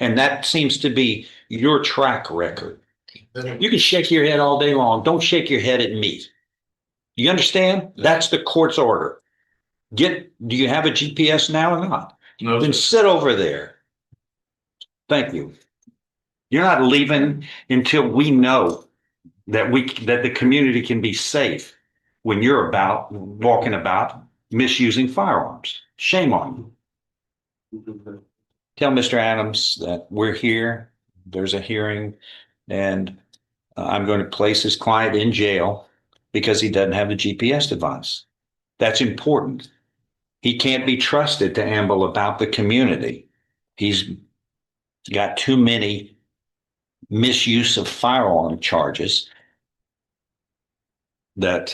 And that seems to be your track record. You can shake your head all day long. Don't shake your head at me. You understand? That's the court's order. Do you have a GPS now or not? No, Then sit over there. Thank you. You're not leaving until we know that the community can be safe when you're walking about misusing firearms. Shame on you. Tell Mr. Adams that we're here. There's a hearing, and I'm going to place his client in jail because he doesn't have the GPS device. That's important. He can't be trusted to amble about the community. He's got too many misuse of firearm charges that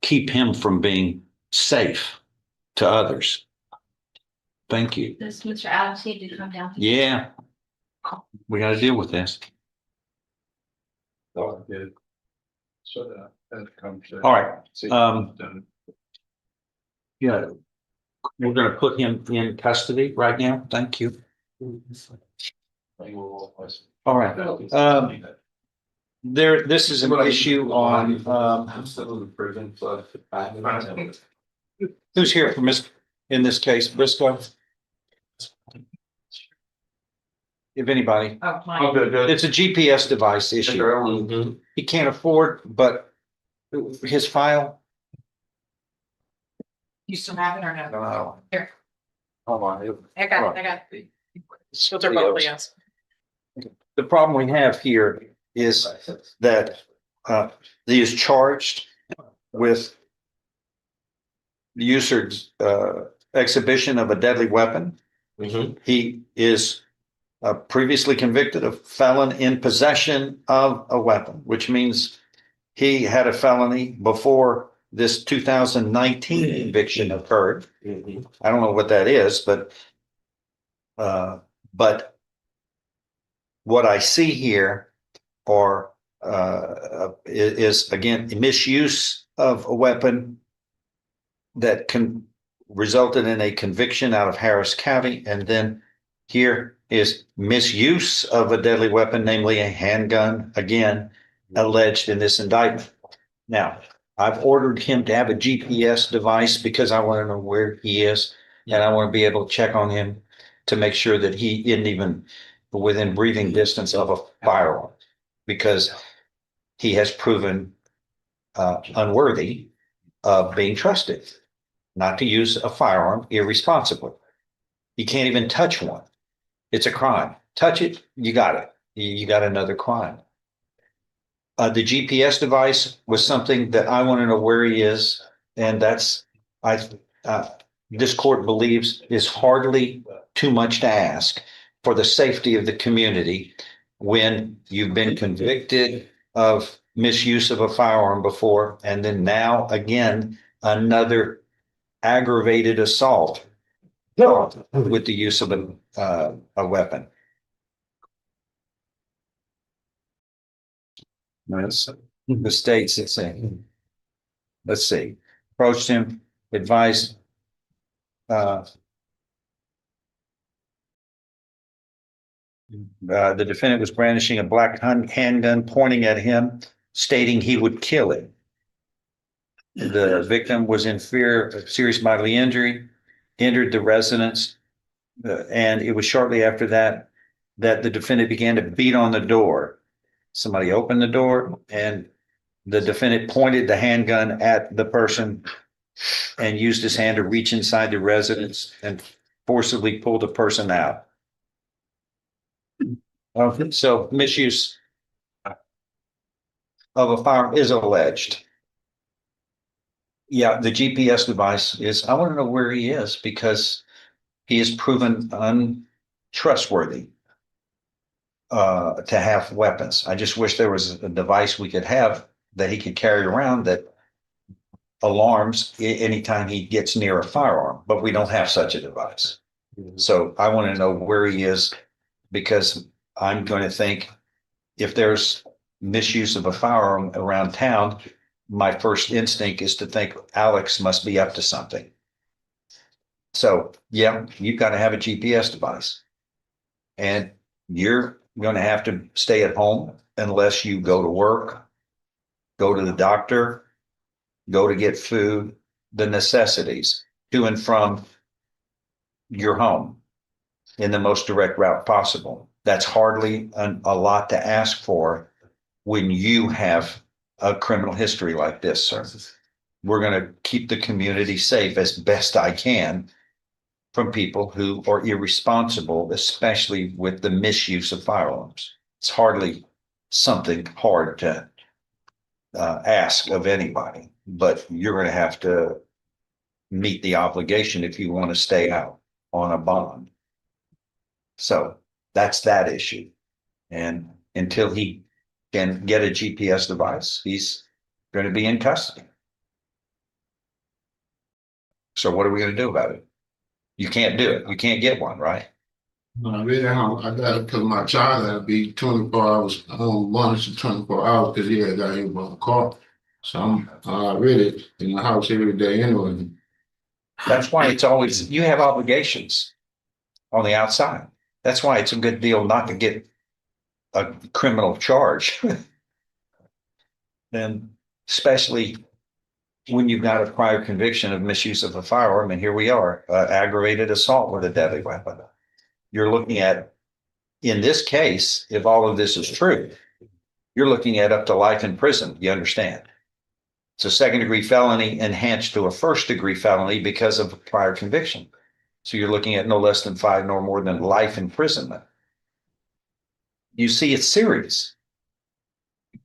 keep him from being safe to others. Thank you. Does Mr. Adams need to come down? Yeah, we got to deal with this. Oh, I did. So that comes. All right. Yeah, we're going to put him in custody right now. Thank you. All right. This is an issue on, who's here from in this case, Briscoe? If anybody, Oh, good. it's a GPS device issue. He can't afford, but his file. You still have it or no? No. Here. Hold on. I got it. Those are both yes. The problem we have here is that he is charged with the use or exhibition of a deadly weapon. He is previously convicted of felon in possession of a weapon, which means he had a felony before this 2019 conviction occurred. I don't know what that is, but what I see here is again misuse of a weapon that resulted in a conviction out of Harris County, and then here is misuse of a deadly weapon, namely a handgun, again alleged in this indictment. Now, I've ordered him to have a GPS device because I want to know where he is, and I want to be able to check on him to make sure that he isn't even within breathing distance of a firearm, because he has proven unworthy of being trusted not to use a firearm irresponsibly. You can't even touch one. It's a crime. Touch it, you got it. You got another crime. The GPS device was something that I want to know where he is, and this court believes is hardly too much to ask for the safety of the community when you've been convicted of misuse of a firearm before, and then now again another aggravated assault with the use of a weapon. The states, let's see, approached him, advised the defendant was brandishing a black handgun, pointing at him, stating he would kill him. The victim was in fear of serious bodily injury, entered the residence, and it was shortly after that the defendant began to beat on the door. Somebody opened the door, and the defendant pointed the handgun at the person and used his hand to reach inside the residence and forcibly pull the person out. So misuse of a firearm is alleged. Yeah, the GPS device is, I want to know where he is because he is proven untrustworthy to have weapons. I just wish there was a device we could have that he could carry around that alarms anytime he gets near a firearm, but we don't have such a device. So I want to know where he is, because I'm going to think if there's misuse of a firearm around town, my first instinct is to think Alex must be up to something. So yeah, you've got to have a GPS device. And you're going to have to stay at home unless you go to work, go to the doctor, go to get food, the necessities to and from your home in the most direct route possible. That's hardly a lot to ask for when you have a criminal history like this, sir. We're going to keep the community safe as best I can from people who are irresponsible, especially with the misuse of firearms. It's hardly something hard to ask of anybody, but you're going to have to meet the obligation if you want to stay out on a bond. So that's that issue. And until he can get a GPS device, he's going to be in custody. So what are we going to do about it? You can't do it. You can't get one, right? I really don't. I got to put my child that'll be 24 hours home, lunch to 24 hours because he had got hit by a car. So I'm really in the house every day anyway. That's why it's always, you have obligations on the outside. That's why it's a good deal not to get a criminal charge. And especially when you've got a prior conviction of misuse of a firearm, and here we are, aggravated assault with a deadly weapon. You're looking at, in this case, if all of this is true, you're looking at up to life in prison. You understand? It's a second-degree felony enhanced to a first-degree felony because of a prior conviction. So you're looking at no less than 5 nor more than life imprisonment. You see, it's serious.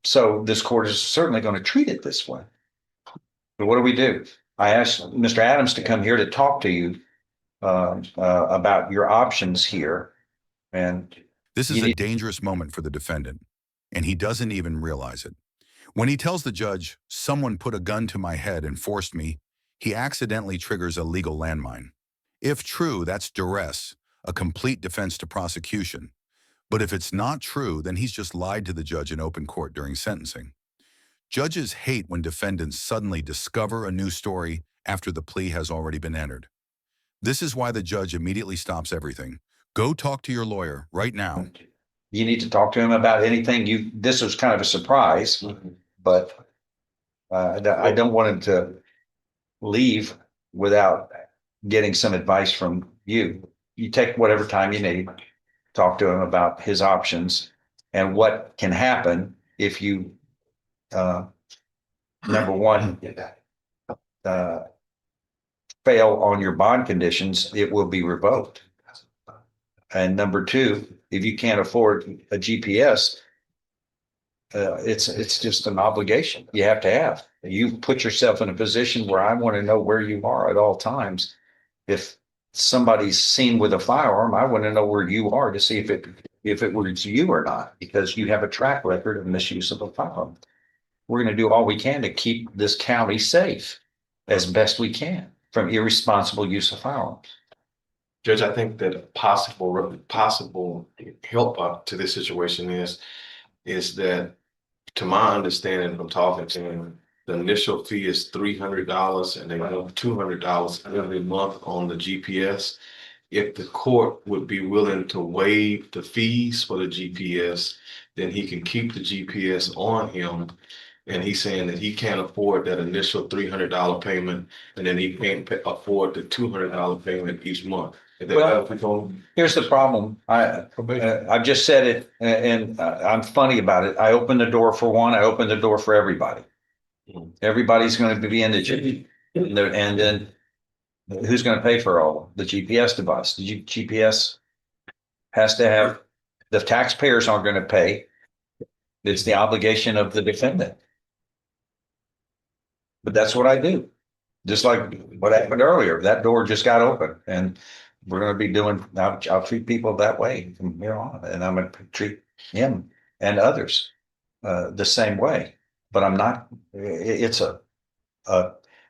So this court is certainly going to treat it this way. But what do we do? I asked Mr. Adams to come here to talk to you about your options here. And This is a dangerous moment for the defendant, and he doesn't even realize it. When he tells the judge, "Someone put a gun to my head and forced me," he accidentally triggers a legal landmine. If true, that's duress, a complete defense to prosecution. But if it's not true, then he's just lied to the judge in open court during sentencing. Judges hate when defendants suddenly discover a new story after the plea has already been entered. This is why the judge immediately stops everything. Go talk to your lawyer right now. you need to talk to him about anything. This was kind of a surprise, but I don't want him to leave without getting some advice from you. You take whatever time you need, talk to him about his options and what can happen if you, number one, fail on your bond conditions, it will be revoked. And number two, if you can't afford a GPS, it's just an obligation you have to have. You put yourself in a position where I want to know where you are at all times. If somebody's seen with a firearm, I want to know where you are to see if it was you or not, because you have a track record of misuse of a firearm. We're going to do all we can to keep this county safe as best we can from irresponsible use of firearms. Judge, I think that a possible help to this situation is that, to my understanding from talking to him, the initial fee is $300 and they have $200 every month on the GPS. If the court would be willing to waive the fees for the GPS, then he can keep the GPS on him. And he's saying that he can't afford that initial $300 payment, and then he can't afford the $200 payment each month. Well, here's the problem. I've just said it, and I'm funny about it. I opened the door for one. I opened the door for everybody. Everybody's going to be indigent, and then who's going to pay for all the GPS device? The GPS has to have, the taxpayers aren't going to pay. It's the obligation of the defendant. But that's what I do. Just like what happened earlier, that door just got open, and we're going to be doing, I'll treat people that way from here on, and I'm going to treat him and others the same way. But I'm not, it's a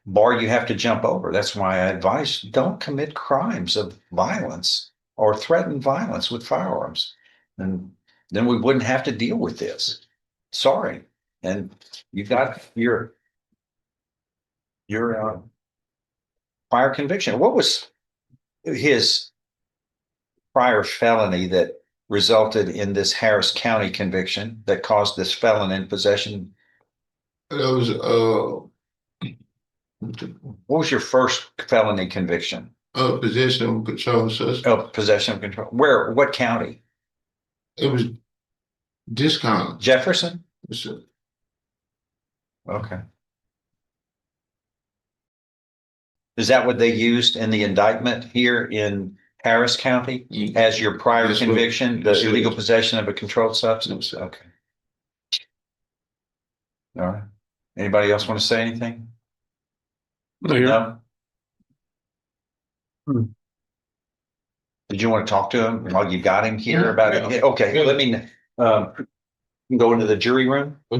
bar you have to jump over. That's why I advise, don't commit crimes of violence or threaten violence with firearms. And then we wouldn't have to deal with this. Sorry. And you've got your prior conviction. What was his prior felony that resulted in this Harris County conviction that caused this felon in possession? It was, What was your first felony conviction? possession of control substance. Oh, possession of control. Where, what county? It was discount. Jefferson? So, Okay. Is that what they used in the indictment here in Harris County as your prior That's what- conviction, the that's it. illegal possession of a controlled substance? Okay. All right. Anybody else want to say anything? No? Did you want to talk to him while you got him here about it? Yeah. Okay, Yeah. let me, go into the jury room? Well,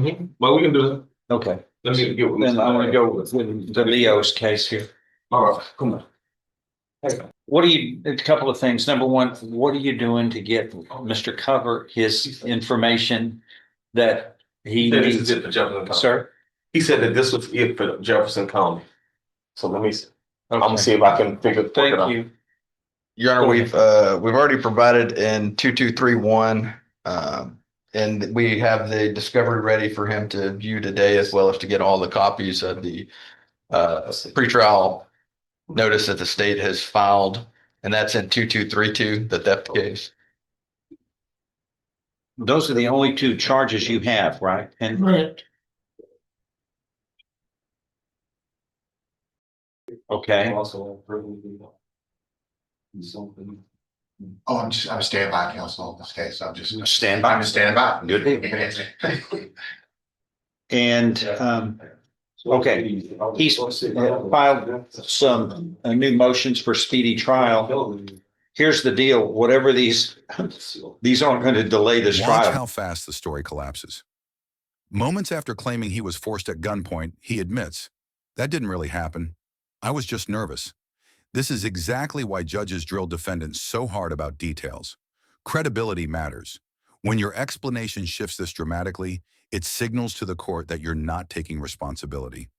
we can do that. Okay. Let me get. Then I want to go with the Leo's case here. All right, come on. What are you, a couple of things. Number one, what are you doing to get Mr. Cover his information that he This is needs? it for Jefferson County. Sir? He said that this was it for Jefferson County. So let me, I'm Okay. gonna see if I can figure it Thank out. you. Your Honor, Go we've already provided in 2231, and we have the discovery ready for him to view today, as well as to get all the copies of the pretrial notice that the state has filed, and that's in 2232, the theft case. Those are the only two charges you have, right? And correct. okay, Oh, I'm a standby counsel in this case. I'm just. Stand by. I'm a standby. Good deal. And okay, he's filed some new motions for speedy trial. Here's the deal, whatever these aren't going to delay this Watch trial. how fast the story collapses. Moments after claiming he was forced at gunpoint, he admits, "That didn't really happen. I was just nervous." This is exactly why judges drill defendants so hard about details. Credibility matters. When your explanation shifts this dramatically, it signals to the court that you're not taking responsibility.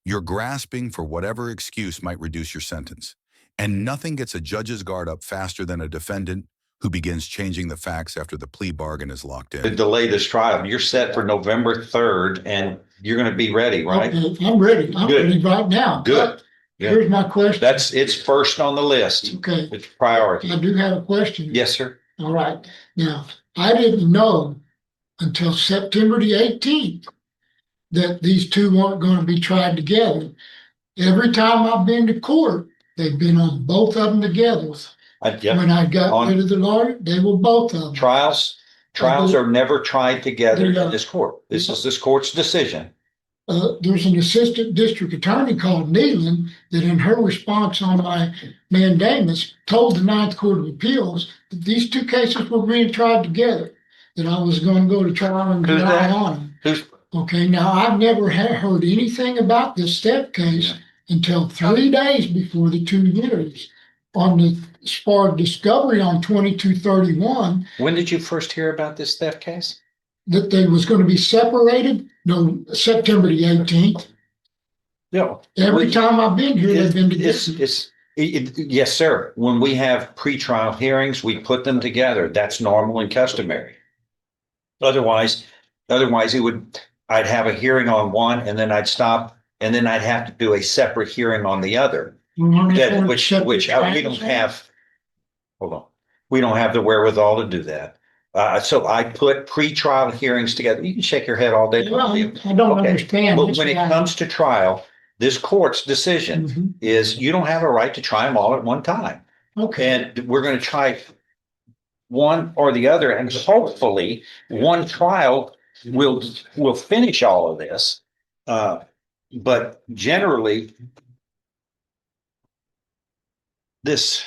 You're grasping for whatever excuse might reduce your sentence. And nothing gets a judge's guard up faster than a defendant who begins changing the facts after the plea bargain is locked To in. delay this trial. You're set for November 3rd and you're going to be ready, right? Okay, I'm ready. I'm Good. ready right now. Good. Here's my question. It's first on the list. Okay, It's priority. I do have a question. Yes, sir. All right. Now, I didn't know until September the 18th that these two weren't going to be tried together. Every time I've been to court, they've been on both of them together. Yeah. When I got On- rid of the lawyer, they were both of them. Trials are never tried together in this court. This is this court's decision. There's an assistant district attorney called Nealon that in her response on my mandamus told the Ninth Court of Appeals that these two cases were being tried together, that I was going to go to trial in Who's July that? on them. Who's, Okay, now I've never heard anything about this theft case until 3 days before the 2 years. On the SPAR discovery on 2231, when did you first hear about this theft case? that they was going to be separated, no, September the 18th. No. Every time I've been here, they've been together. Yes, sir. When we have pretrial hearings, we put them together. That's normal and customary. Otherwise I'd have a hearing on one and then I'd stop and then I'd have to do a separate hearing on the other. That, which we don't have. Hold on. We don't have the wherewithal to do that. So I put pretrial hearings together. You can shake your head all day. Well, I don't Okay. understand. But That's when it why- comes to trial, this court's decision Mhm. is you don't have a right to try them all at one time. Okay, And we're going to try one or the other, and hopefully one trial will finish all of this. But generally, this